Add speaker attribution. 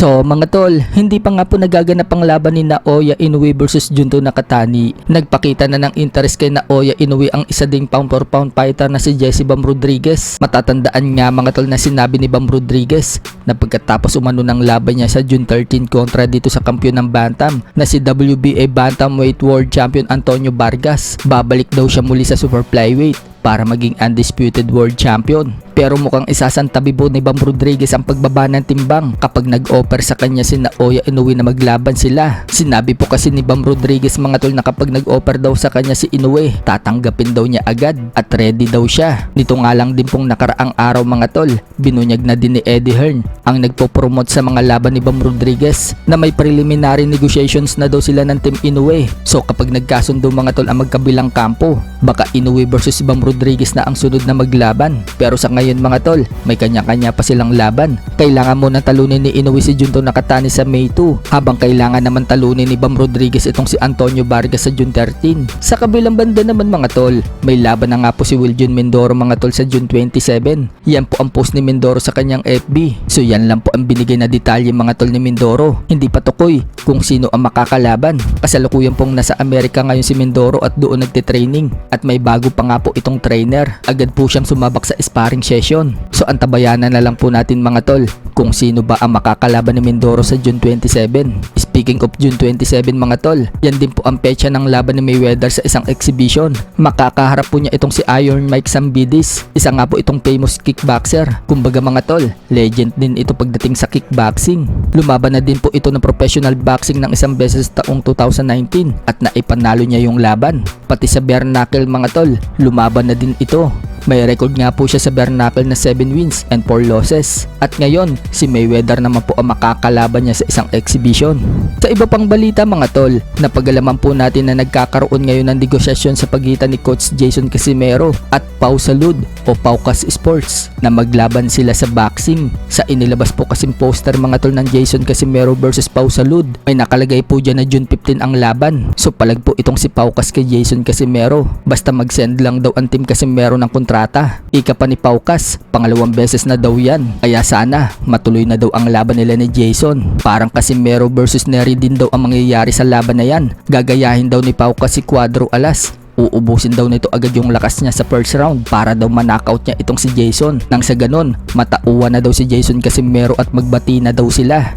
Speaker 1: So mga tol, hindi pa nga po nagaganap ang laban ni Naoya Inoue versus Junto Nakatani. Nagpakita na ng interest kay Naoya Inoue ang isa ding pound for pound fighter na si Jesse Bam Rodriguez. Matatandaan nga mga tol na sinabi ni Bam Rodriguez na pagkatapos umano ng laban niya sa June 13 kontra dito sa kampiyon ng Bantam na si WBA Bantamweight World Champion Antonio Vargas, babalik daw siya muli sa Super Flyweight para maging undisputed world champion. Pero mukhang isasantabi po ni Bam Rodriguez ang pagbaba ng timbang kapag nag-offer sa kanya si Naoya Inoue na maglaban sila. Sinabi po kasi ni Bam Rodriguez mga tol na kapag nag-offer daw sa kanya si Inoue, tatanggapin daw niya agad at ready daw siya. Nito nga lang din pong nakaraang araw mga tol, binunyag na din ni Eddie Hearn ang nagpo-promote sa mga laban ni Bam Rodriguez na may preliminary negotiations na daw sila ng Team Inoue. So kapag nagkasundo mga tol ang magkabilang kampo, baka Inoue versus Bam Rodriguez na ang sunod na maglaban. Pero sa ngayon mga tol, may kanya-kanya pa silang laban. Kailangan mo na talunin ni Inoue si Junto Nakatani sa May 2, habang kailangan naman talunin ni Bam Rodriguez itong si Antonio Vargas sa June 13. Sa kabilang banda naman mga tol, may laban na nga po si Wiljon Mindoro mga tol sa June 27. Yan po ang post ni Mindoro sa kanyang FB. So yan lang po ang binigay na detalye mga tol ni Mindoro. Hindi pa tukoy kung sino ang makakalaban. Kasalukuyan pong nasa Amerika ngayon si Mindoro at doon nagtitraining. At may bago pa nga po itong trainer. Agad po siyang sumabak sa sparring session. So antabayanan na lang po natin mga tol kung sino ba ang makakalaban ni Mindoro sa June 27. Speaking of June 27 mga tol, yan din po ang petsa ng laban ni Mayweather sa isang exhibition. Makakaharap po niya itong si Iron Mike Zambidis. Isa nga po itong famous kickboxer. Kumbaga mga tol, legend din ito pagdating sa kickboxing. Lumaban na din po ito ng professional boxing ng isang beses taong 2019 at naipanalo niya yung laban. Pati sa bare knuckle mga tol, lumaban na din ito. May record nga po siya sa bare knuckle na 7 wins and 4 losses. At ngayon, si Mayweather naman po ang makakalaban niya sa isang exhibition. Sa iba pang balita mga tol, napag-alaman po natin na nagkakaroon ngayon ng negosasyon sa pagitan ni Coach Jason Casimero at Pau Salud o Paukas Sports na maglaban sila sa boxing. Sa inilabas po kasing poster mga tol ng Jason Casimero versus Pau Salud, may nakalagay po dyan na June 15 ang laban. So palag po itong si Paukas kay Jason Casimero. Basta mag-send lang daw ang Team Casimero ng kontrata. Ika pa ni Paukas, pangalawang beses na daw yan. Kaya sana matuloy na daw ang laban nila ni Jason. Parang Casimero versus Nery din daw ang mangyayari sa laban na yan. Gagayahin daw ni Paukas si Cuadro Alas. Uubusin daw nito agad yung lakas niya sa first round para daw manakaut niya itong si Jason. Nang sa ganon, matauwa na daw si Jason Casimero at magbati na daw sila.